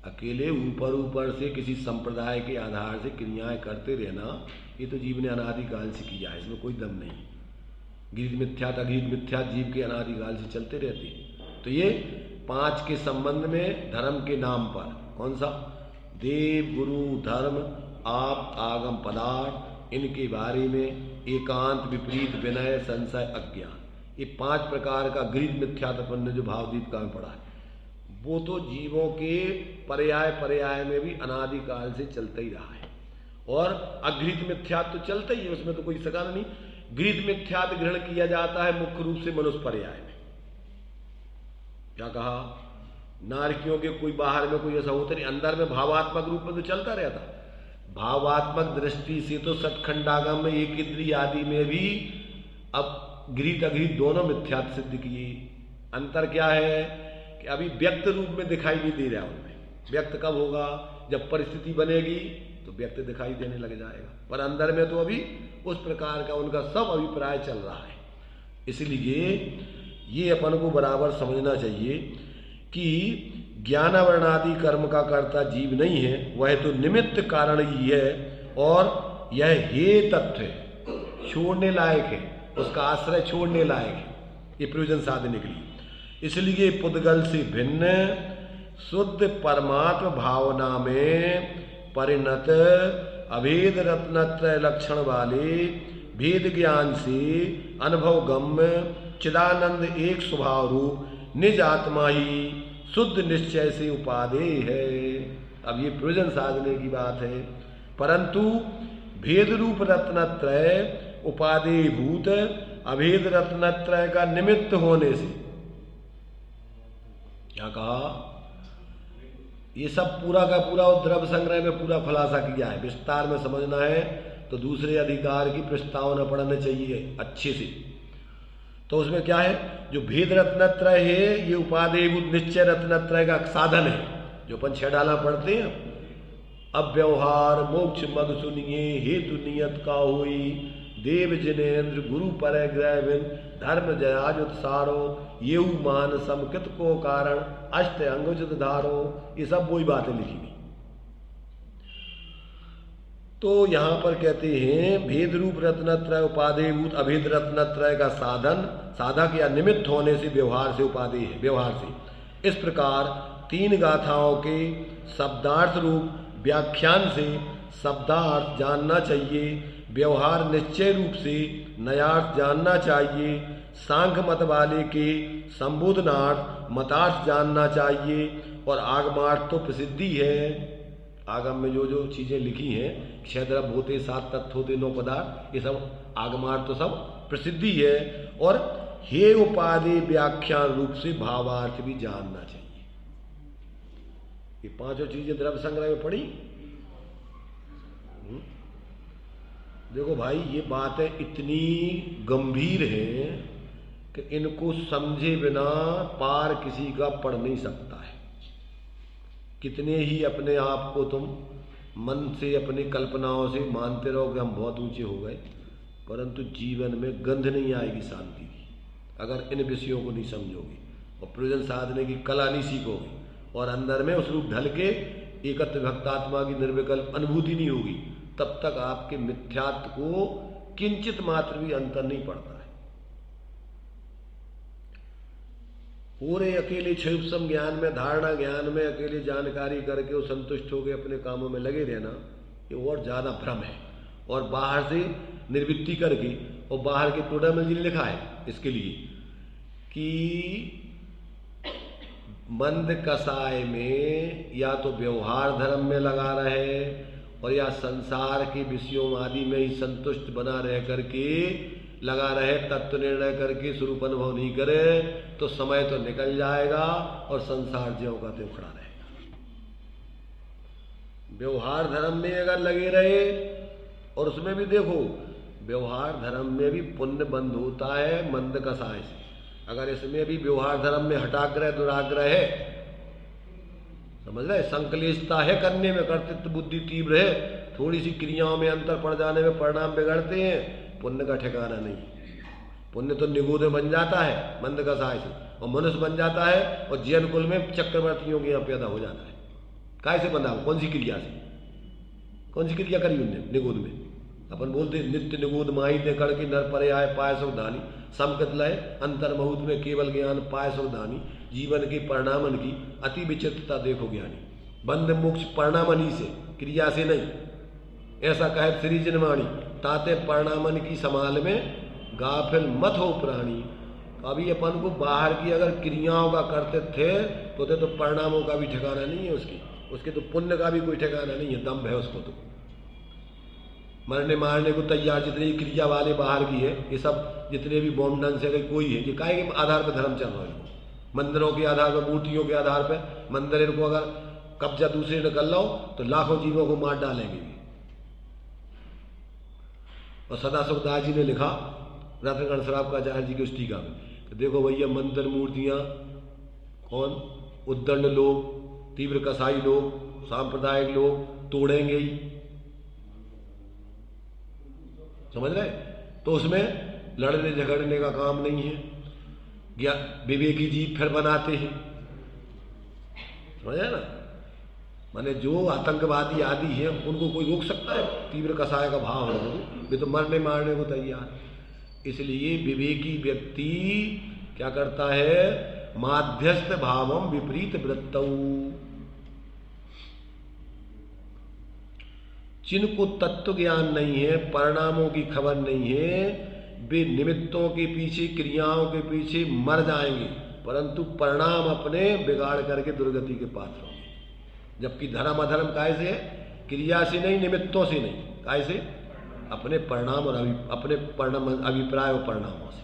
अकेले ऊपर ऊपर से किसी संप्रदाय के आधार से क्रियाएं करते रहना, ये तो जीव ने अनादिकाल से किया है, इसमें कोई दम नहीं। गीत मिथ्यात अगीत मिथ्यात जीव के अनादिकाल से चलते रहते हैं। तो ये 5 के संबंध में धर्म के नाम पर कौन सा, देव गुरु धर्म आप आगम पदार्थ, इनके बारे में एकांत विपरीत विनय संशय अज्ञान, ये 5 प्रकार का गृहीत मिथ्यात्वपन ने जो भावदीप का में पढ़ा है वो तो जीवों के पर्याय में भी अनादिकाल से चलता ही रहा है। और अगृहीत मिथ्यात्व तो चलता ही है, उसमें तो कोई सकान नहीं। गृहीत मिथ्यात्व ग्रहण किया जाता है मुख्य रूप से मनुष्य पर्याय में। क्या कहा, नारकियों के कोई बाहर में कोई ऐसा होता नहीं, अंदर में भावात्मक रूप में तो चलता रहता। भावात्मक दृष्टि से तो सतखंडागम में एक इंद्रिय आदि में भी अब गृहीत अगृहीत दोनों मिथ्यात्व सिद्ध किए। अंतर क्या है कि अभी व्यक्त रूप में दिखाई नहीं दे रहा उनमें। व्यक्त कब होगा, जब परिस्थिति बनेगी तो व्यक्त दिखाई देने लग जाएगा, पर अंदर में तो अभी उस प्रकार का उनका सब अभिप्राय चल रहा है। इसलिए ये अपन को बराबर समझना चाहिए कि ज्ञानावरणादि कर्म का कर्ता जीव नहीं है, वह तो निमित्त कारण ही है और यह हे तत्व है, छोड़ने लायक है, उसका आश्रय छोड़ने लायक है ये प्रयोजन साधने के लिए। इसलिए पुद्गल से भिन्न शुद्ध परमात्म भावना में परिणत अभेद रत्नत्रय लक्षण वाले भेद ज्ञान से अनुभव गम्य चिदानंद एक स्वभाव रूप निज आत्मा ही शुद्ध निश्चय से उपादेय है। अब ये प्रयोजन साधने की बात है, परंतु भेद रूप रत्नत्रय उपादेय भूत अभेद रत्नत्रय का निमित्त होने से, क्या कहा, ये सब पूरा का पूरा द्रव्य संग्रह में पूरा खुलासा किया है। विस्तार में समझना है तो दूसरे अधिकार की प्रस्तावना पढ़ना चाहिए अच्छे से। तो उसमें क्या है, जो भेद रत्नत्रय है ये उपादेयभूत निश्चय रत्नत्रय का साधन है। जो अपन 6 डाला पढ़ते हैं। अब व्यवहार मोक्ष मग सुनिए, हेतु नियत का हुई, देव जिनेन्द्र गुरु पर ग्रह बिन, धर्म जयाज उत्सारो, ये मान समकृत को कारण, अष्ट अंगुचित धारो। ये सब वही बातें लिखी हुई। तो यहां पर कहते हैं भेद रूप रत्नत्रय उपादेयभूत अभेद रत्नत्रय का साधन साधक या निमित्त होने से व्यवहार से उपादेय है, व्यवहार से। इस प्रकार 3 गाथाओं के शब्दार्थ रूप व्याख्यान से शब्दार्थ जानना चाहिए, व्यवहार निश्चय रूप से नयार्थ जानना चाहिए, सांख्य मत वाले के संबोधनार्थ मतार्थ जानना चाहिए, और आगमार्थ तो प्रसिद्धि है। आगम में जो जो चीजें लिखी हैं, 6 द्रव्य होते, 7 तत्व होते, 9 पदार्थ, ये सब आगमार्थ तो सब प्रसिद्धि है। और हे उपादेय व्याख्यान रूप से भावार्थ भी जानना चाहिए। ये 5 चीजें द्रव्य संग्रह में पड़ी। देखो भाई, ये बातें इतनी गंभीर हैं कि इनको समझे बिना पार किसी का पढ़ नहीं सकता है। कितने ही अपने आप को तुम मन से अपनी कल्पनाओं से मानते रहो कि हम बहुत ऊंचे हो गए, परंतु जीवन में गंध नहीं आएगी शांति की अगर इन विषयों को नहीं समझोगे और प्रयोजन साधने की कला नहीं सीखोगे और अंदर में उस रूप ढल के एकत्र भक्तात्मा की निर्विकल्प अनुभूति नहीं होगी, तब तक आपके मिथ्यात्व को किंचित मात्र भी अंतर नहीं पड़ता है। पूरे अकेले क्षुप्सम ज्ञान में, धारणा ज्ञान में अकेले जानकारी करके वो संतुष्ट होकर अपने कामों में लगे रहना, ये और ज्यादा भ्रम है। और बाहर से निर्वृत्ति करके, और बाहर के टोडामल जी ने लिखा है इसके लिए कि मंद कसाय में या तो व्यवहार धर्म में लगा रहे और या संसार के विषयों आदि में ही संतुष्ट बना रह करके लगा रहे, तत्व निर्णय करके स्वरूप अनुभव नहीं करे, तो समय तो निकल जाएगा और संसार ज्यों का त्यों खड़ा रहेगा। व्यवहार धर्म में अगर लगे रहे, और उसमें भी देखो व्यवहार धर्म में भी पुण्य बंद होता है मंद कसाय से। अगर इसमें भी व्यवहार धर्म में हटाग्रह दुराग्रह है, समझ रहे, संकलेशता है करने में, कर्तृत्व बुद्धि तीव्र है, थोड़ी सी क्रियाओं में अंतर पड़ जाने में परिणाम बिगड़ते हैं, पुण्य का ठिकाना नहीं। पुण्य तो निगूढ़ बन जाता है मंद कसाय से, और मनुष्य बन जाता है, और जैन कुल में चक्रवर्तियों के यहाँ पैदा हो जाता है। काय से बंधा? कौन सी क्रिया से? कौन सी क्रिया करी उनने निगूढ़ में? अपन बोलते नित्य निगूढ़ माही दे करके नर परे आए पाय सुख दानी, समकृत लय अंतर बहुत में केवल ज्ञान पाय सुख दानी, जीवन के परिणामन की अति विचित्रता देखो ज्ञानी। बंध मोक्ष परिणामन से, क्रिया से नहीं। ऐसा कहे श्री जिनवाणी, ताते परिणामन की संभाल में गाफिल मत हो प्राणी। अभी अपन को बाहर की अगर क्रियाओं का करते थे तो परिणामों का भी ठिकाना नहीं है उसके तो पुण्य का भी कोई ठिकाना नहीं है, दम्भ है उसको। तो मरने मारने को तैयार जितनी क्रिया वाले बाहर की है, ये सब जितने भी बॉम्ब ढंग से कोई है, ये काहे के आधार पर धर्म चल रहा है? मंदिरों के आधार पर, मूर्तियों के आधार पर। मंदिर इनको अगर कब्जा दूसरे ने कर लो तो लाखों जीवों को मार डालेंगे। और सदा सुखदास जी ने लिखा रत्नगण शराब का आचार्य जी की उस टीका में, देखो भैया मंदिर मूर्तियां कौन उद्दंड लोग, तीव्र कसाई लोग, सांप्रदायिक लोग तोड़ेंगे ही, समझ रहे? तो उसमें लड़ने झगड़ने का काम नहीं है, या विवेकी जीव फिर बनाते हैं, समझ रहे ना? माने जो आतंकवादी आदि हैं उनको कोई रोक सकता है? तीव्र कसाय का भाव है, वे तो मरने मारने को तैयार। इसलिए विवेकी व्यक्ति क्या करता है? माध्यस्थ भावम विपरीत वृत्तौ। जिनको तत्व ज्ञान नहीं है, परिणामों की खबर नहीं है, वे निमित्तों के पीछे, क्रियाओं के पीछे मर जाएंगे, परंतु परिणाम अपने बिगाड़ करके दुर्गति के पात्र होंगे। जबकि धर्म अधर्म काय से है? क्रिया से नहीं, निमित्तों से नहीं, काय से? अपने परिणाम और अपने परिणाम, अभिप्राय और परिणामों से।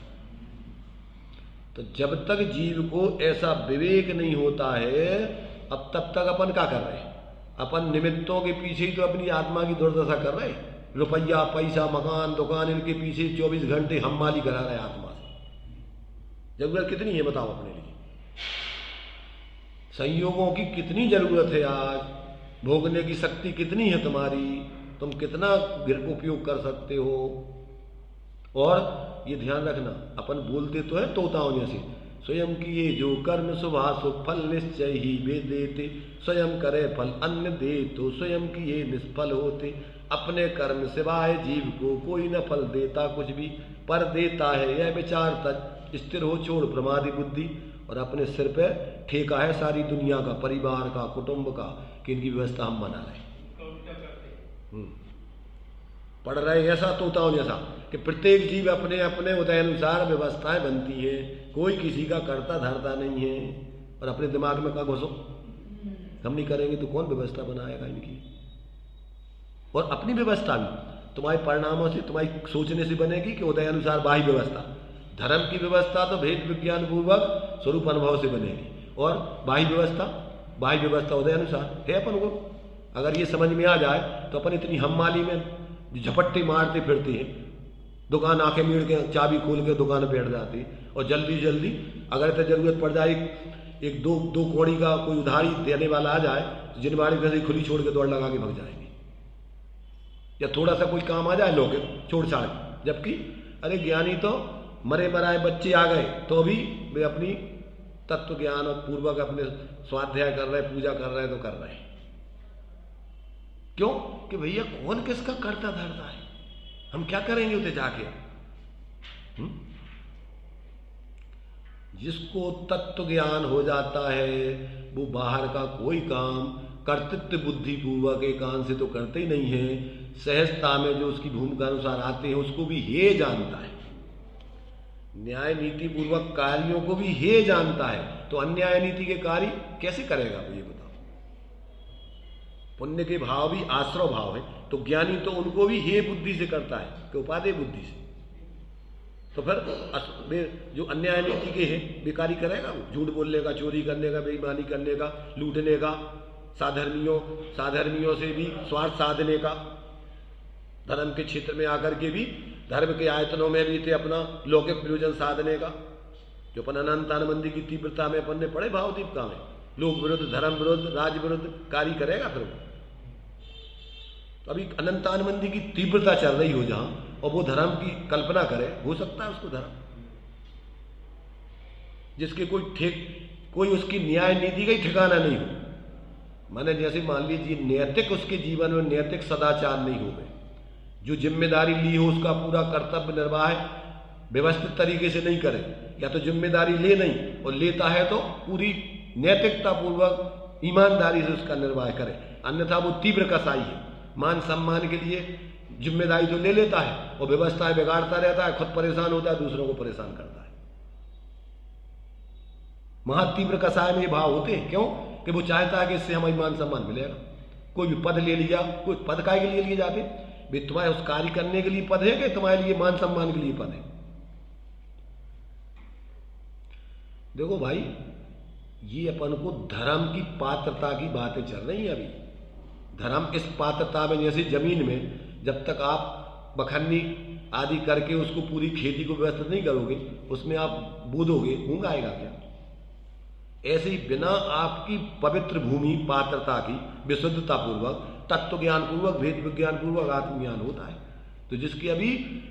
तो जब तक जीव को ऐसा विवेक नहीं होता है, अब तब तक अपन क्या कर रहे हैं? अपन निमित्तों के पीछे ही तो अपनी आत्मा की दुर्दशा कर रहे हैं। रुपया पैसा मकान दुकान इनके पीछे 24 घंटे हम माली करा रहे हैं आत्मा से। जरूरत कितनी है बताओ अपने लिए? संयोगों की कितनी जरूरत है आज, भोगने की शक्ति कितनी है तुम्हारी, तुम कितना उपयोग कर सकते हो। और ये ध्यान रखना, अपन बोलते तो है तोताओं जैसे, स्वयं किए जो कर्म शुभाशु फल निश्चय ही वे देते, स्वयं करे फल अन्य दे तो स्वयं किए निष्फल होते। अपने कर्म सिवाय जीव को कोई न फल देता कुछ भी, पर देता है यह विचार तज स्थिर हो छोड़ प्रमादी बुद्धि। और अपने सिर पे ठेका है सारी दुनिया का, परिवार का, कुटुंब का, कि इनकी व्यवस्था हम बना रहे। पढ़ रहे ऐसा तोताओं जैसा कि प्रत्येक जीव अपने अपने उदय अनुसार व्यवस्थाएं बनती है, कोई किसी का करता धरता नहीं है। और अपने दिमाग में क्या घुसो, हम नहीं करेंगे तो कौन व्यवस्था बनाएगा इनकी। और अपनी व्यवस्था भी तुम्हारे परिणामों से, तुम्हारी सोचने से बनेगी कि उदय अनुसार बाह्य व्यवस्था। धर्म की व्यवस्था तो भेद विज्ञान पूर्वक स्वरूप अनुभव से बनेगी, और बाह्य व्यवस्था उदय अनुसार है। अपन को अगर ये समझ में आ जाए तो अपन इतनी हममाली में झपट्टे मारते फिरते हैं, दुकान आंखें मीड़ के चाबी खोल के दुकान बैठ जाते हैं, और जल्दी जल्दी अगर तो जरूरत पड़ जाए एक दो कौड़ी का कोई उधारी देने वाला आ जाए तो जिनवाड़ी वैसे खुली छोड़ के दौड़ लगा के भाग जाएंगे। या थोड़ा सा कोई काम आ जाए लोग छोड़ छाड़ के, जबकि अरे ज्ञानी तो मरे मराए बच्चे आ गए तो भी वे अपनी तत्व ज्ञान और पूर्वक अपने स्वाध्याय कर रहे, पूजा कर रहे तो कर रहे हैं। क्यों कि भैया कौन किसका करता धरता है, हम क्या करेंगे उसे जाके। जिसको तत्व ज्ञान हो जाता है वो बाहर का कोई काम कर्तृत्व बुद्धि पूर्वक एकांत से तो करते ही नहीं है। सहजता में जो उसकी भूमिका अनुसार आते हैं उसको भी हे जानता है, न्याय नीति पूर्वक कार्यों को भी हे जानता है। तो अन्याय नीति के कार्य कैसे करेगा वो, ये बताओ। पुण्य के भाव भी आश्रव भाव है, तो ज्ञानी तो उनको भी हे बुद्धि से करता है कि उपादेय बुद्धि से। तो फिर जो अन्याय नीति के हैं बेकारी करेगा वो, झूठ बोलने का, चोरी करने का, बेईमानी करने का, लूटने का, साधर्मियों से भी स्वार्थ साधने का, धर्म के क्षेत्र में आकर के भी धर्म के आयतनों में भी थे अपना लौकिक प्रयोजन साधने का। जो अपन अनंतानबंदी की तीव्रता में अपन ने पढ़े भावदीपिका में, लोक विरुद्ध, धर्म विरुद्ध, राज विरुद्ध कार्य करेगा फिर वो। तो अभी अनंतानबंदी की तीव्रता चल रही हो जहां, और वो धर्म की कल्पना करे, हो सकता है उसको धर्म, जिसके कोई उसकी न्याय नीति का ही ठिकाना नहीं हो। माने जैसे मान लीजिए नैतिक उसके जीवन में नैतिक सदाचार नहीं हो गए, जो जिम्मेदारी ली हो उसका पूरा कर्तव्य निर्वाह व्यवस्थित तरीके से नहीं करे, या तो जिम्मेदारी ले नहीं और लेता है तो पूरी नैतिकता पूर्वक ईमानदारी से उसका निर्वाह करे, अन्यथा वो तीव्र कसाई है। मान सम्मान के लिए जिम्मेदारी तो ले लेता है और व्यवस्थाएं बिगाड़ता रहता है, खुद परेशान होता है, दूसरों को परेशान करता है। महातीव्र कसाय में ये भाव होते हैं। क्यों कि वो चाहता है कि इससे हमें मान सम्मान मिलेगा। कोई भी पद ले लिया, कोई पद काय के लिए जाते भाई, तुम्हारे उस कार्य करने के लिए पद है कि तुम्हारे लिए मान सम्मान के लिए पद है। देखो भाई, ये अपन को धर्म की पात्रता की बातें चल रही हैं अभी। धर्म इस पात्रता में, जैसे जमीन में जब तक आप बखन्नी आदि करके उसको पूरी खेती को व्यवस्थित नहीं करोगे, उसमें आप बूदोगे, मूंग आएगा क्या? ऐसे ही बिना आपकी पवित्र भूमि पात्रता की विशुद्धता पूर्वक, तत्व ज्ञान पूर्वक, भेद विज्ञान पूर्वक आत्मज्ञान होता है। तो जिसकी अभी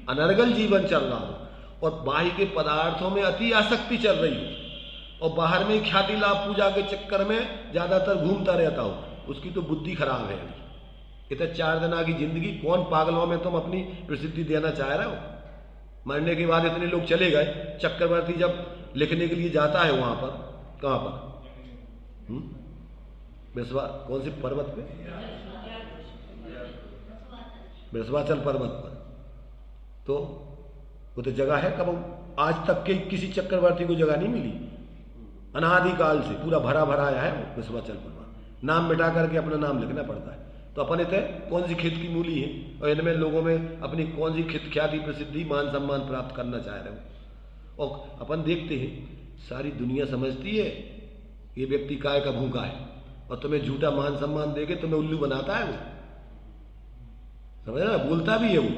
अनर्गल जीवन चल रहा हो और बाह्य के पदार्थों में अति आसक्ति चल रही हो और बाहर में ख्याति लाभ पूजा के चक्कर में ज्यादातर घूमता रहता हो, उसकी तो बुद्धि खराब है अभी। इतने 4 दिना की जिंदगी, कौन पागलों में तुम अपनी प्रसिद्धि देना चाह रहे हो? मरने के बाद इतने लोग चले गए। चक्रवर्ती जब लिखने के लिए जाता है वहां पर, कहां पर, कौन से पर्वत पे, विश्वाचल पर्वत पर, तो वो तो जगह है कब, आज तक के किसी चक्रवर्ती को जगह नहीं मिली। अनादिकाल से पूरा भरा भरा आया है वो विश्वाचल पर्वत। नाम मिटा करके अपना नाम लिखना पड़ता है। तो अपन इतने कौन सी खेत की मूली है और इनमें लोगों में अपनी कौन सी ख्याति, प्रसिद्धि, मान सम्मान प्राप्त करना चाह रहे हो। और अपन देखते हैं सारी दुनिया समझती है ये व्यक्ति काय का भूखा है, और तुम्हें झूठा मान सम्मान देके तुम्हें उल्लू बनाता है वो, समझ ना, बोलता भी है वो।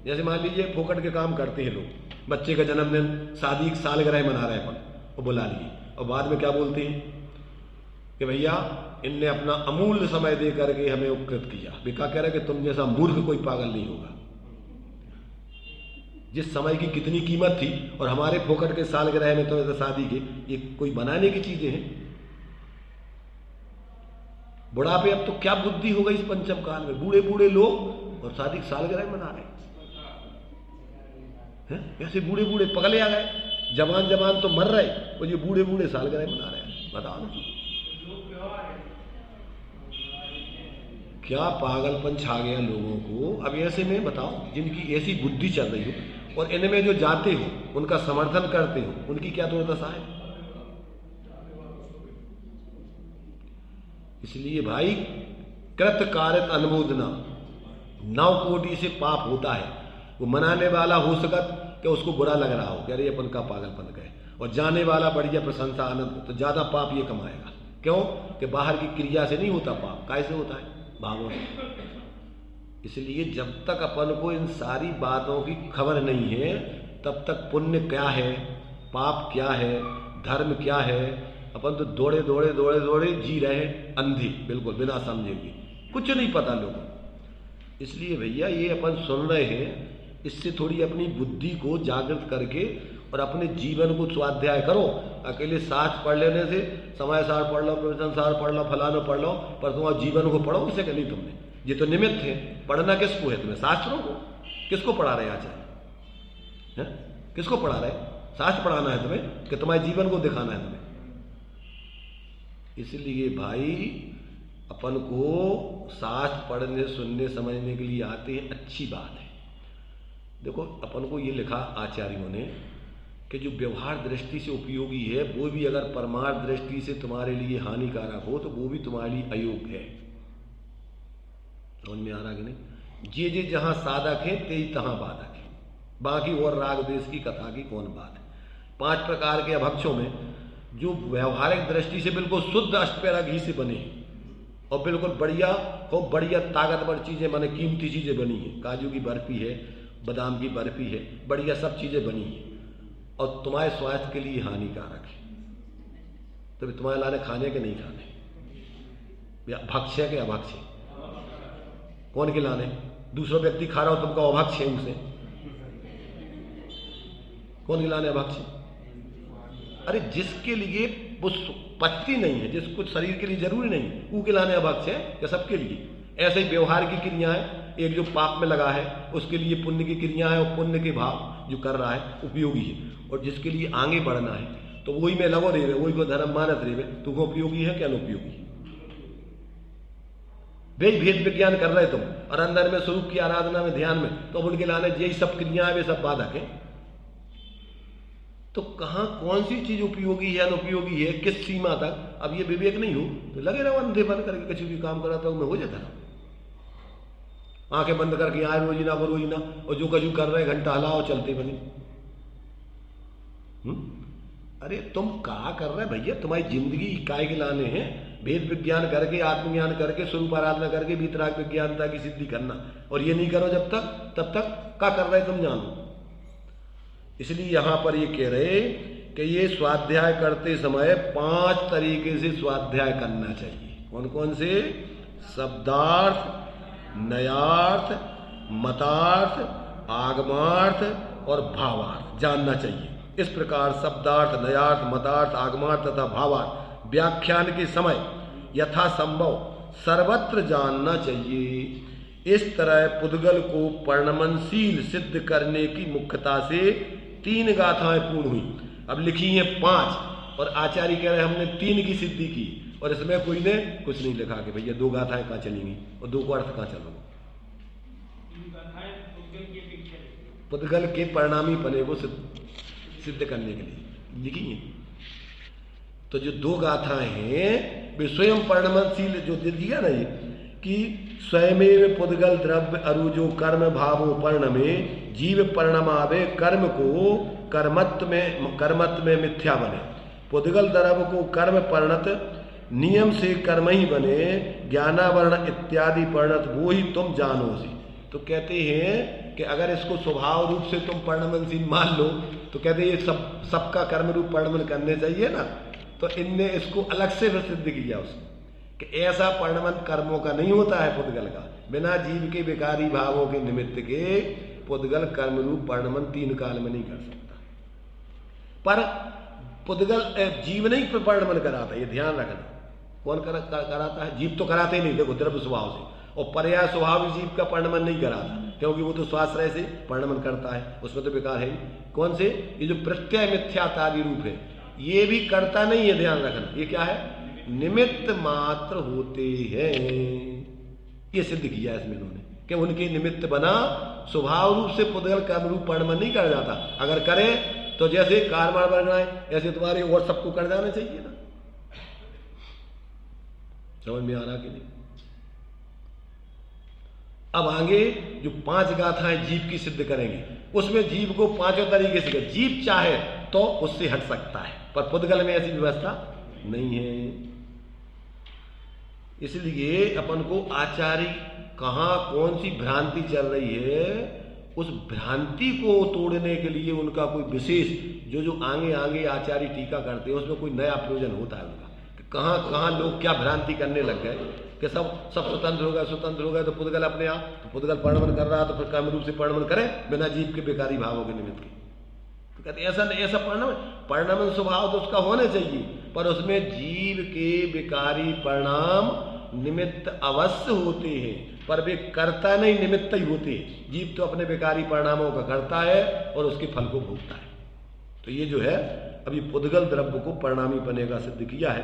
जैसे मान लीजिए फोकट के काम करते हैं लोग, बच्चे का जन्मदिन, शादी की सालगिरह मना रहे हैं अपन, और बुला लिए, और बाद में क्या बोलते हैं, कि भैया इनने अपना अमूल्य समय दे करके हमें उपकृत किया। बिका कह रहे कि तुम जैसा मूर्ख कोई पागल नहीं होगा। जिस समय की कितनी कीमत थी और हमारे फोकट के सालगिरह में तो ऐसा शादी के ये कोई बनाने की चीजें हैं। बुढ़ापे अब तो क्या बुद्धि हो गई इस पंचम काल में, बूढ़े बूढ़े लोग और शादी की सालगिरह मना रहे हैं। ऐसे बूढ़े बूढ़े पगले आ गए, जवान जवान तो मर रहे और ये बूढ़े बूढ़े सालगिरह मना रहे हैं। बताओ क्या पागलपन छा गया लोगों को। अब ऐसे में बताओ जिनकी ऐसी बुद्धि चल रही हो और इनमें जो जाते हो उनका समर्थन करते हो, उनकी क्या दुर्दशा है। इसलिए भाई कृत कार्यत अनुमोदना 9 कोटि से पाप होता है। वो मनाने वाला हो सकत कि उसको बुरा लग रहा हो कि अरे अपन का पागलपन गए, और जाने वाला बढ़िया प्रशंसा आनंद, तो ज्यादा पाप ये कमाएगा। क्यों कि बाहर की क्रिया से नहीं होता पाप, कैसे होता है, भावों से। इसलिए जब तक अपन को इन सारी बातों की खबर नहीं है तब तक पुण्य क्या है, पाप क्या है, धर्म क्या है, अपन तो दौड़े दौड़े दौड़े दौड़े जी रहे अंधी, बिल्कुल बिना समझे भी, कुछ नहीं पता लोगों। इसलिए भैया ये अपन सुन रहे हैं, इससे थोड़ी अपनी बुद्धि को जागृत करके और अपने जीवन को स्वाध्याय करो। अकेले शास्त्र पढ़ लेने से समय सार पढ़ लो, प्रवचन सार पढ़ लो, फलाना पढ़ लो, पर तुम्हारा जीवन को पढ़ो किसे के लिए तुमने। ये तो निमित्त है, पढ़ना किसको है तुम्हें, शास्त्रों को। किसको पढ़ा रहे आचार्य, किसको पढ़ा रहे, शास्त्र पढ़ाना है तुम्हें कि तुम्हारे जीवन को दिखाना है तुम्हें। इसलिए भाई अपन को शास्त्र पढ़ने सुनने समझने के लिए आते हैं, अच्छी बात है। देखो अपन को ये लिखा आचार्यों ने कि जो व्यवहार दृष्टि से उपयोगी है वो भी अगर परमार्थ दृष्टि से तुम्हारे लिए हानिकारक हो तो वो भी तुम्हारे लिए अयोग्य है। समझ में आ रहा कि नहीं। जे जे जहां साधक है ते तहां बाधक है, बाकी और राग देश की कथा की कौन बात है। 5 प्रकार के अभक्षों में जो व्यवहारिक दृष्टि से बिल्कुल शुद्ध अष्टपैरा घी से बने और बिल्कुल बढ़िया खूब बढ़िया ताकतवर चीजें बने, कीमती चीजें बनी है, काजू की बर्फी है, बादाम की बर्फी है, बढ़िया सब चीजें बनी है और तुम्हारे स्वास्थ्य के लिए हानिकारक है, तो तुम्हारे लाने खाने के नहीं खाने, भक्ष्य के अभक्ष्य कौन के लाने। दूसरा व्यक्ति खा रहा हो तुमका अभक्ष्य है, उसे कौन के लाने अभक्ष्य। अरे जिसके लिए वो पचती नहीं है, जिसको शरीर के लिए जरूरी नहीं, वो के लाने अभक्ष्य है या सबके लिए। ऐसे ही व्यवहार की क्रिया है, एक जो पाप में लगा है उसके लिए पुण्य की क्रिया है और पुण्य के भाव जो कर रहा है उपयोगी है, और जिसके लिए आगे बढ़ना है तो वही में लगो रहे, वही को धर्म मानत रहे, तो वो उपयोगी है क्या अनुपयोगी। वे भेद विज्ञान कर रहे तुम और अंदर में स्वरूप की आराधना में ध्यान में, तो उनके लाने यही सब क्रियाएं वे सब बाधक है। तो कहां कौन सी चीज उपयोगी है अनुपयोगी है, किस सीमा तक, अब ये विवेक नहीं हो तो लगे रहो अंधे बंद करके किसी भी काम कराता हूं मैं, हो जाता ना आंखें बंद करके आए रोजीना को रोजीना, और जो कजू कर रहे घंटा हलाओ चलते बने। अरे तुम क्या कर रहे भैया, तुम्हारी जिंदगी इकाई के लाने हैं, भेद विज्ञान करके आत्मज्ञान करके स्वरूप आराधना करके वितराग विज्ञानता की सिद्धि करना, और ये नहीं करो जब तक तब तक क्या कर रहे तुम जानो। इसलिए यहां पर ये कह रहे कि ये स्वाध्याय करते समय 5 तरीके से स्वाध्याय करना चाहिए। कौन कौन से, शब्दार्थ, नयार्थ, मतार्थ, आगमार्थ और भावार्थ जानना चाहिए। इस प्रकार शब्दार्थ, नयार्थ, मतार्थ, आगमार्थ तथा भावार्थ व्याख्यान के समय यथासंभव सर्वत्र जानना चाहिए। इस तरह पुद्गल को पर्णमनशील सिद्ध करने की मुख्यता से 3 गाथाएं पूर्ण हुई। अब लिखी हैं 5 और आचार्य कह रहे हमने 3 की सिद्धि की, और इसमें कोई ने कुछ नहीं लिखा कि भैया 2 गाथाएं कहाँ चलेंगी और 2 को अर्थ कहाँ चलोगे। पुद्गल के परिणामी पने को सिद्ध करने के लिए लिखी है। तो जो 2 गाथाएं हैं वे स्वयं परिणमनशील जो दे दिया ना, ये कि स्वयमेव पुद्गल द्रव्य अरुजो कर्म भावो पर्ण में जीव परिणमावे कर्म को कर्मत्व में मिथ्या बने। पुद्गल द्रव्य को कर्म परिणत नियम से कर्म ही बने, ज्ञानावरण इत्यादि परिणत वो ही तुम जानो सी। तो कहते हैं कि अगर इसको स्वभाव रूप से तुम परिणमनशील मान लो तो कहते ये सबका कर्म रूप परिणमन करने चाहिए ना, तो इनने इसको अलग से सिद्ध किया उसको कि ऐसा परिणमन कर्मों का नहीं होता है पुद्गल का। बिना जीव के विकारी भावों के निमित्त के पुद्गल कर्म रूप परिणमन 3 काल में नहीं कर सकता। पर पुद्गल जीव नहीं परिणमन कराता, ये ध्यान रखना। कौन कराता है? जीव तो कराते ही नहीं, देखो द्रव्य स्वभाव से, और पर्याय स्वभाव भी जीव का परिणमन नहीं कराता, क्योंकि वो तो स्वाश्रय से परिणमन करता है, उसमें तो विकार है ही। कौन से? ये जो प्रत्यय मिथ्यातादि रूप है, ये भी करता नहीं है, ध्यान रखना। ये क्या है? निमित्त मात्र होते हैं। ये सिद्ध किया इसमें इन्होंने कि उनके निमित्त बना स्वभाव रूप से पुद्गल कर्म रूप परिणमन नहीं कर जाता। अगर करे तो जैसे कारवार बन है ऐसे तुम्हारे और सबको कर जाना चाहिए ना। समझ में आ रहा कि नहीं? अब आगे जो 5 गाथाएं जीव की सिद्ध करेंगे, उसमें जीव को 5 तरीके से जीव चाहे तो उससे हट सकता है, पर पुद्गल में ऐसी व्यवस्था नहीं है। इसलिए अपन को आचार्य कहां कौन सी भ्रांति चल रही है, उस भ्रांति को तोड़ने के लिए उनका कोई विशेष जो आगे आगे आचार्य टीका करते हैं, उसमें कोई नया प्रयोजन होता है उनका कि कहां कहां लोग क्या भ्रांति करने लग गए कि सब स्वतंत्र हो गए तो पुद्गल अपने आप, तो पुद्गल परिणमन कर रहा तो फिर कर्म रूप से परिणमन करे बिना जीव के बेकारी भावों के निमित्त के। तो कहते ऐसा नहीं, ऐसा परिणमन स्वभाव तो उसका होने चाहिए, पर उसमें जीव के विकारी परिणाम निमित्त अवश्य होते हैं, पर वे करता नहीं, निमित्त ही होते हैं। जीव तो अपने विकारी परिणामों का करता है और उसके फल को भोगता है। तो ये जो है अभी पुद्गल द्रव्य को परिणामी पने का सिद्ध किया है।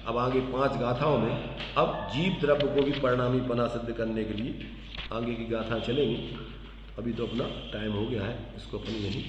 अब आगे 5 गाथाओं में अब जीव द्रव्य को भी परिणामी पना सिद्ध करने के लिए आगे की गाथा चलेंगी। अभी तो अपना टाइम हो गया है, इसको अपन यहीं